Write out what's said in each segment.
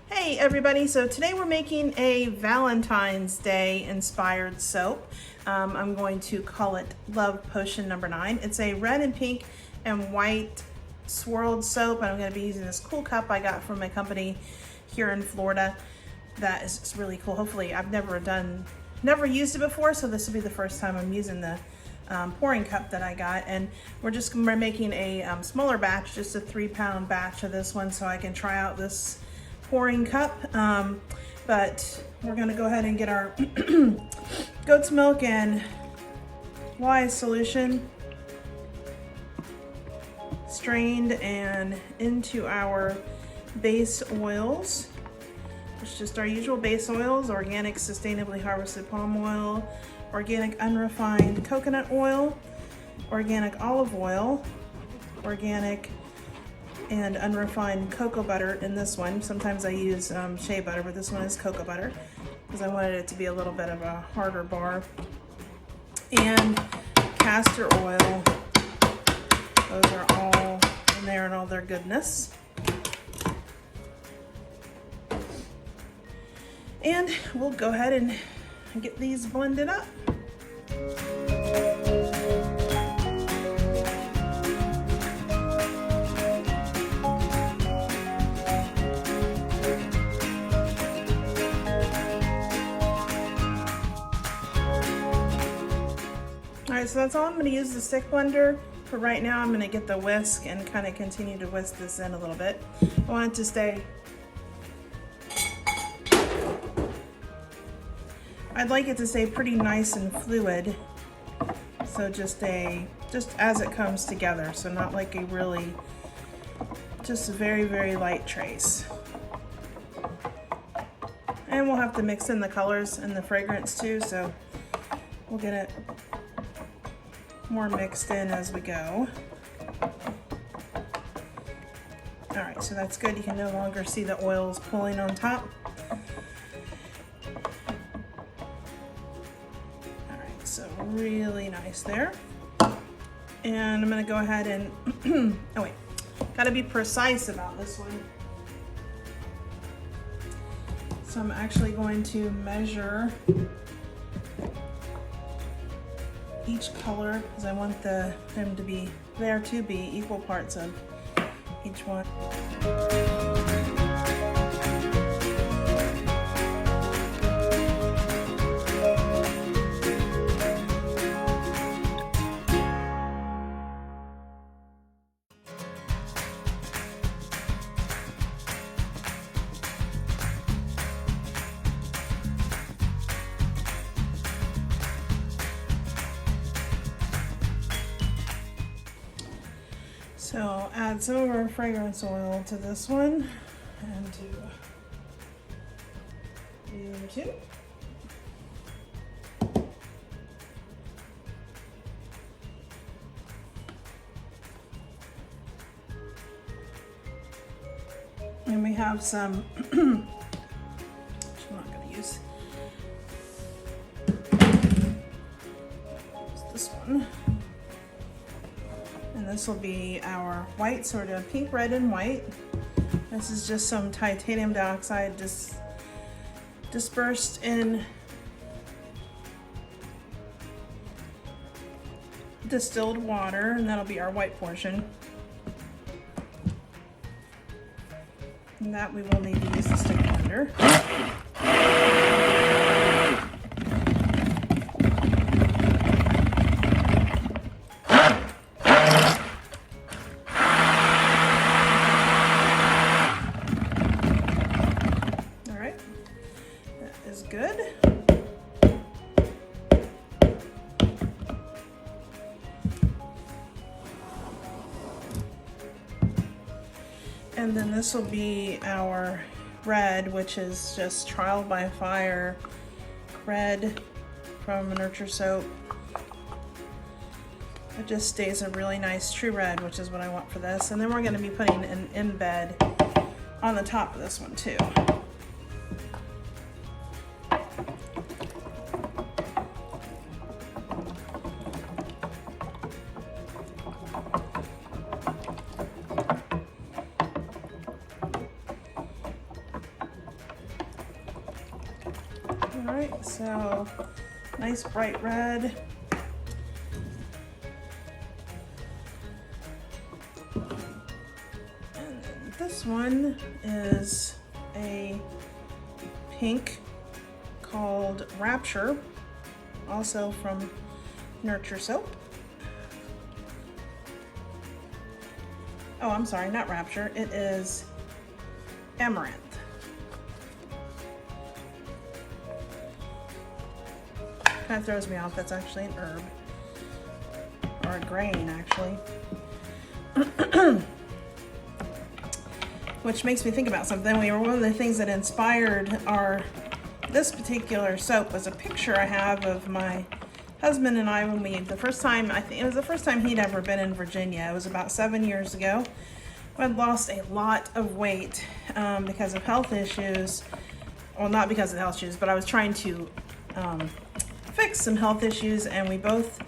Hey everybody, so today we're making a Valentine's Day inspired soap. I'm going to call it Love Potion number 9. It's a red and pink and white swirled soap, and I'm going to be using this cool cup I got from a company here in Florida that is really cool. Hopefully, I've never used it before, so this will be the first time I'm using the pouring cup that I got. And we're making a smaller batch, just a 3-pound batch of this one, so I can try out this pouring cup. But we're gonna go ahead and get our goat's milk and lye solution strained and into our base oils. It's just our usual base oils: organic sustainably harvested palm oil, organic unrefined coconut oil, organic olive oil, organic and unrefined cocoa butter in this one. Sometimes I use shea butter, but this one is cocoa butter because I wanted it to be a little bit of a harder bar. And castor oil. Those are all in there and all their goodness. And we'll go ahead and get these blended up. Alright, so that's all. I'm going to use the stick blender for right now. I'm going to get the whisk and kind of continue to whisk this in a little bit. I want it to stay, I'd like it to stay pretty nice and fluid. So just as it comes together. So not like a really, just a very, very light trace. And we'll have to mix in the colors and the fragrance too, so we'll get it more mixed in as we go. All right, so that's good. You can no longer see the oils pulling on top. All right, so really nice there. And I'm gonna go ahead and, oh wait, gotta be precise about this one. So I'm actually going to measure each color because I want them to be there to be equal parts of each one. So add some of our fragrance oil to this one and to the other two. And we have some, which I'm not going to use. This one. And this will be our white, so we're doing pink, red, and white. This is just some titanium dioxide just dispersed in distilled water, and that'll be our white portion. And that we will need to use the stick blender. Good. And then this will be our red, which is just Trial by Fire red from Nuture soap. It just stays a really nice true red, which is what I want for this. And then we're going to be putting an embed on the top of this one too. right, so nice bright red. And then this one is a pink called Rapture, also from Nuture soap. Oh, I'm sorry, not Rapture, it is Amaranth. Kind of throws me off, that's actually an herb, or a grain actually. Which makes me think about something. One of the things that inspired this particular soap was a picture I have of my husband and I when the first time, I think it was the first time he'd ever been in Virginia. It was about 7 years ago. I'd lost a lot of weight because of health issues. Well, not because of health issues, but I was trying to fix some health issues, and we both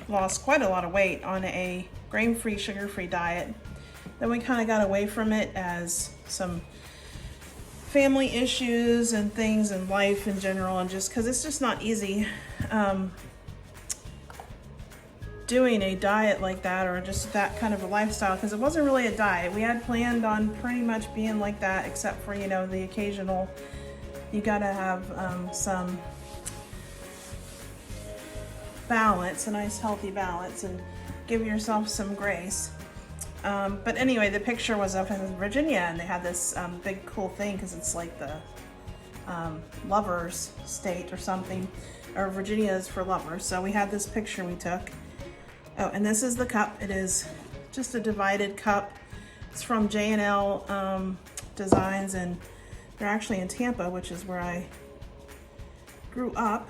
lost quite a lot of weight on a grain-free, sugar-free diet. Then we kind of got away from it as some family issues and things in life in general, and just because it's just not easy doing a diet like that, or just that kind of a lifestyle, because it wasn't really a diet. We had planned on pretty much being like that, except for, you know, the occasional, you gotta have some balance, a nice healthy balance, and give yourself some grace. But anyway, the picture was up in Virginia, and they had this big cool thing, because it's like the lovers state or something, or Virginia is for lovers. So we had this picture we took. Oh, and this is the cup. It is just a divided cup. It's from J&L Designs, and they're actually in Tampa, which is where I grew up.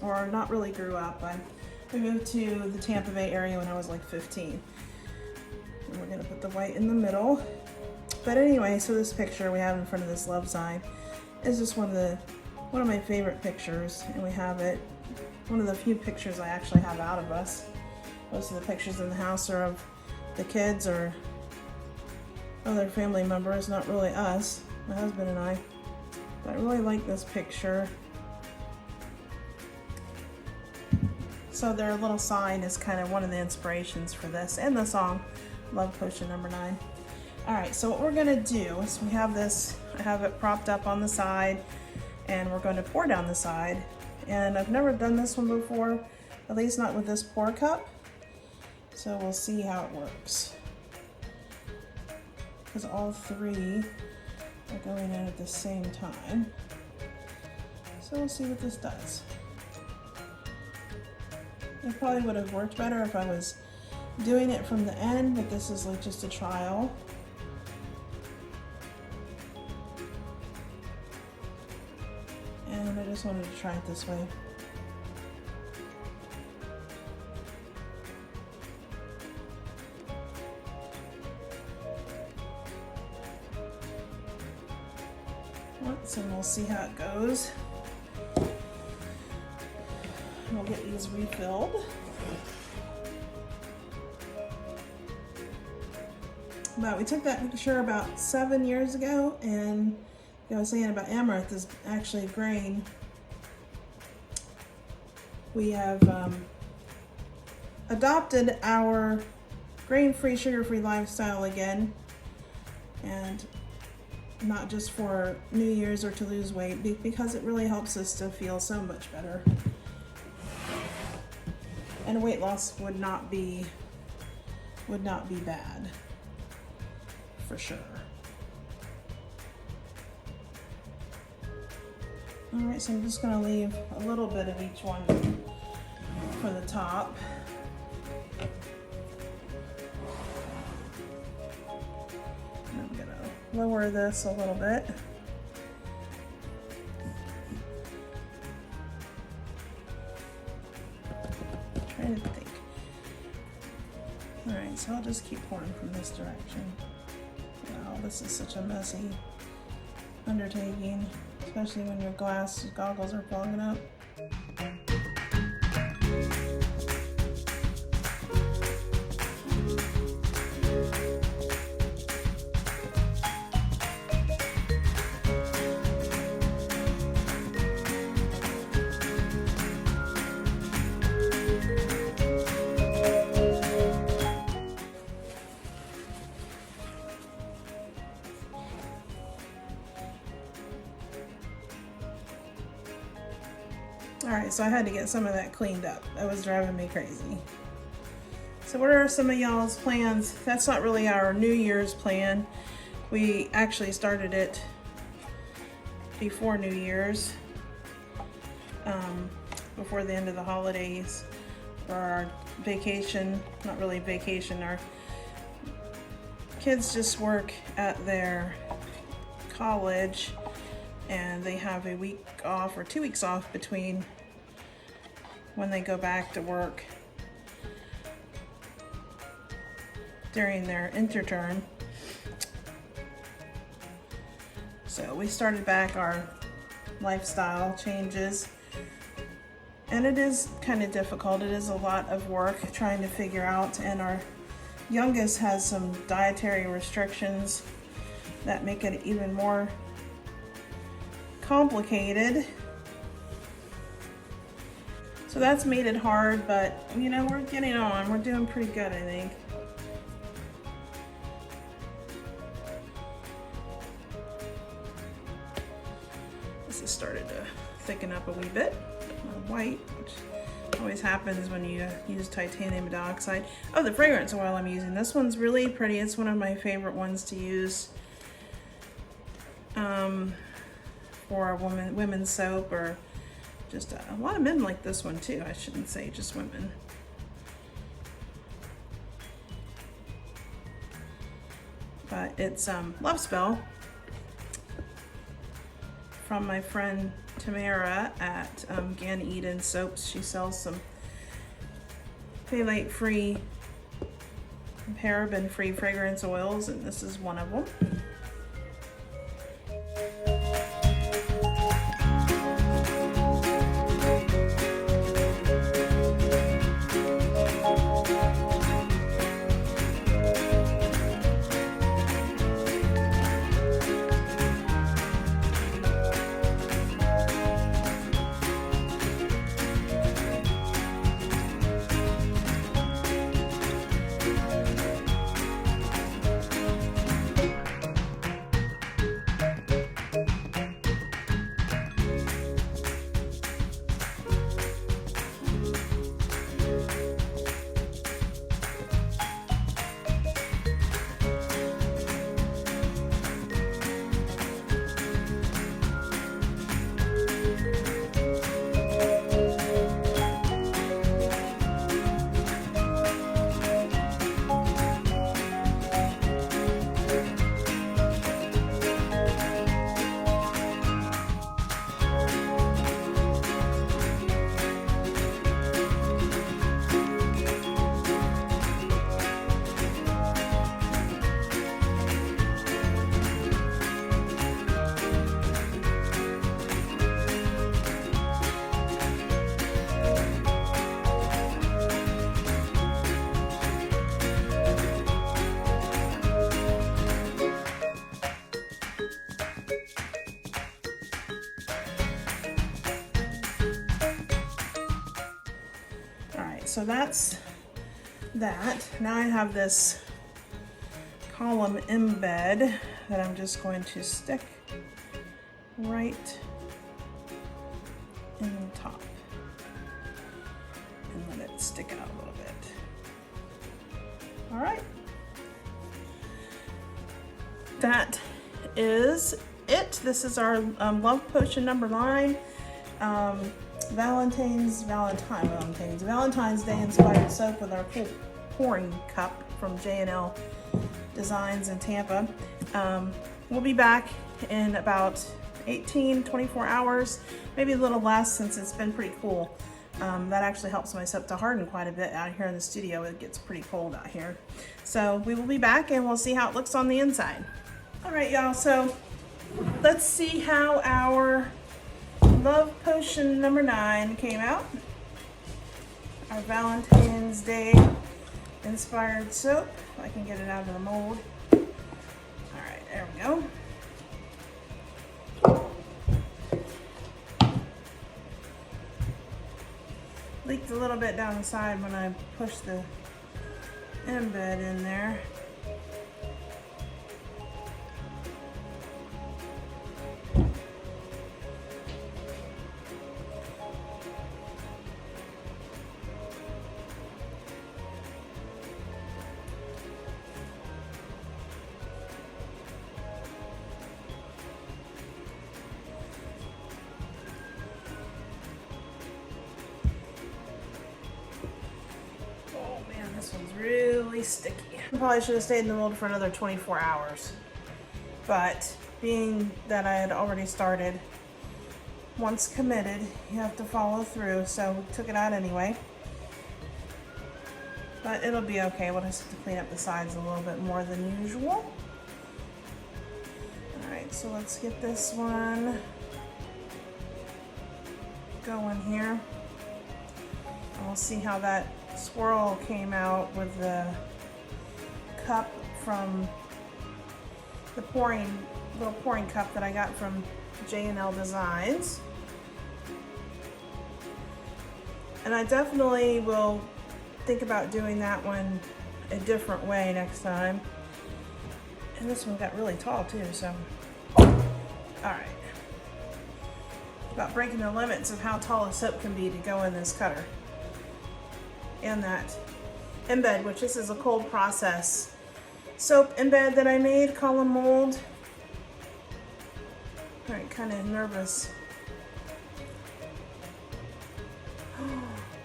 Or not really grew up. We moved to the Tampa Bay area when I was like 15. And we're gonna put the white in the middle. But anyway, so this picture we have in front of this love sign is just one of my favorite pictures, and we have it. One of the few pictures I actually have out of us. Most of the pictures in the house are of the kids or other family members, not really us, my husband and I. But I really like this picture. So their little sign is kind of one of the inspirations for this, and the song, Love Potion number 9. All right, so what we're gonna do is we have this, I have it propped up on the side, and we're going to pour down the side. And I've never done this one before, at least not with this pour cup. So we'll see how it works. Because all three are going in at the same time. So we'll see what this does. It probably would have worked better if I was doing it from the end, but this is like just a trial. And I just wanted to try it this way. Once, and we'll see how it goes. We'll get these refilled. But we took that picture about 7 years ago, and I was saying about amaranth is actually a grain. We have adopted our grain-free, sugar-free lifestyle again, and not just for New Year's or to lose weight, because it really helps us to feel so much better. And weight loss would not be bad, for sure. All right, so I'm just gonna leave a little bit of each one for the top. And I'm gonna lower this a little bit. Trying to think. All right, so I'll just keep pouring from this direction. Wow, this is such a messy undertaking, especially when your goggles are fogging up. All right, so I had to get some of that cleaned up. That was driving me crazy. So what are some of y'all's plans? That's not really our New Year's plan. We actually started it before New Year's, before the end of the holidays, or our vacation. Not really vacation, our kids just work at their college and they have a week off or 2 weeks off between when they go back to work during their interterm. So we started back our lifestyle changes, and it is kind of difficult. It is a lot of work trying to figure out, and our youngest has some dietary restrictions that make it even more complicated. So that's made it hard, but you know, we're getting on. We're doing pretty good, I think. This has started to thicken up a wee bit. White, which always happens when you use titanium dioxide. Oh, the fragrance oil I'm using. This one's really pretty. It's one of my favorite ones to use for a women's soap, or just a lot of men like this one too. I shouldn't say just women. But it's Love Spell from my friend Tamara at Gan Eden Soaps. She sells some phthalate-free, paraben-free fragrance oils, and this is one of them. So that's that. Now I have this column embed that I'm just going to stick right in the top and let it stick out a little bit. All right. That is it. This is our Love Potion number 9. Valentine's Day inspired soap with our pouring cup from J&L Designs in Tampa. We'll be back in about 18-24 hours, maybe a little less since it's been pretty cool. That actually helps my soap to harden quite a bit out here in the studio. It gets pretty cold out here. So we will be back and we'll see how it looks on the inside. All right, y'all, so let's see how our Love Potion number 9 came out. Our Valentine's Day inspired soap. If I can get it out of the mold. All right, there we go. Leaked a little bit down the side when I pushed the embed in there. really sticky. I probably should have stayed in the mold for another 24 hours. But being that I had already started, once committed, you have to follow through. So we took it out anyway. But it'll be okay. We'll just have to clean up the sides a little bit more than usual. All right, so let's get this one going here. And we'll see how that swirl came out with the cup from the little pouring cup that I got from J&L Designs. And I definitely will think about doing that one a different way next time. And this one got really tall too, so. All right. About breaking the limits of how tall a soap can be to go in this cutter. And that embed, which this is a cold process soap embed that I made, column mold. All right, kind of nervous.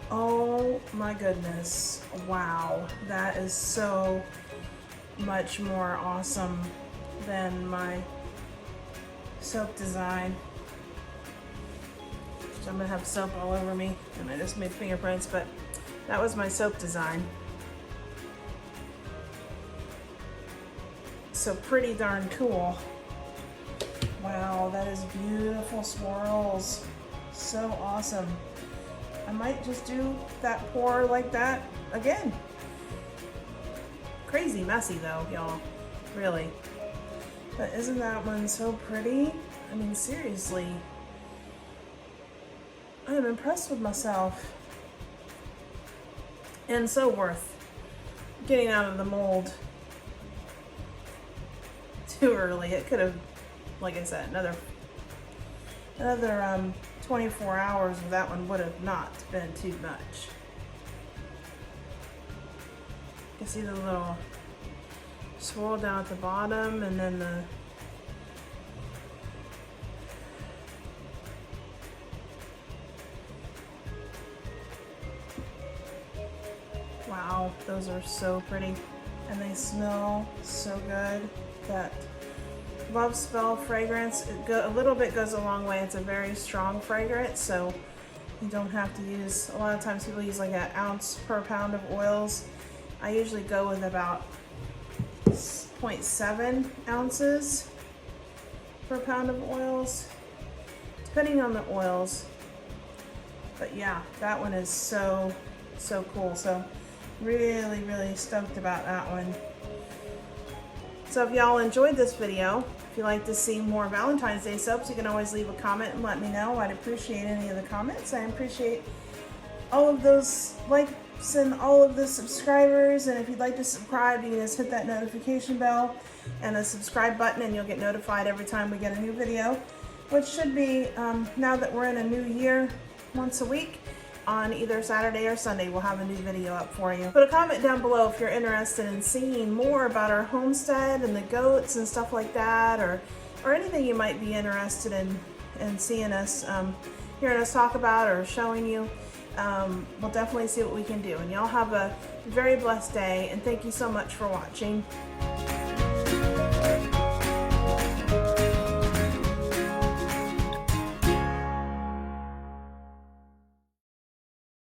Oh my goodness. Wow, that is so much more awesome than my soap design. So I'm gonna have soap all over me, and I just made fingerprints, but that was my soap design. So pretty darn cool. Wow, that is beautiful swirls. So awesome. I might just do that pour like that again. Crazy messy though, y'all, really. But isn't that one so pretty? I mean, seriously. I am impressed with myself. And so worth getting out of the mold too early. It could have, like I said, another 24 hours of that one would have not been too much. You can see the little swirl down at the bottom, and then the wow, those are so pretty, and they smell so good. That Love Spell fragrance, a little bit goes a long way. It's a very strong fragrance, so you don't have to use, a lot of times people use like an ounce per pound of oils. I usually go with about 0.7 ounces per pound of oils, depending on the oils. But yeah, that one is so cool. So really, really stoked about that one. So if y'all enjoyed this video, if you'd like to see more Valentine's Day soaps, you can always leave a comment and let me know. I'd appreciate any of the comments. I appreciate all of those likes and all of the subscribers. And if you'd like to subscribe, you can just hit that notification bell and the subscribe button, and you'll get notified every time we get a new video, which should be, now that we're in a new year, once a week. On either Saturday or Sunday, we'll have a new video up for you. Put a comment down below if you're interested in seeing more about our homestead and the goats and stuff like that, or anything you might be interested in seeing us, hearing us talk about or showing you. We'll definitely see what we can do. And y'all have a very blessed day, and thank you so much for watching.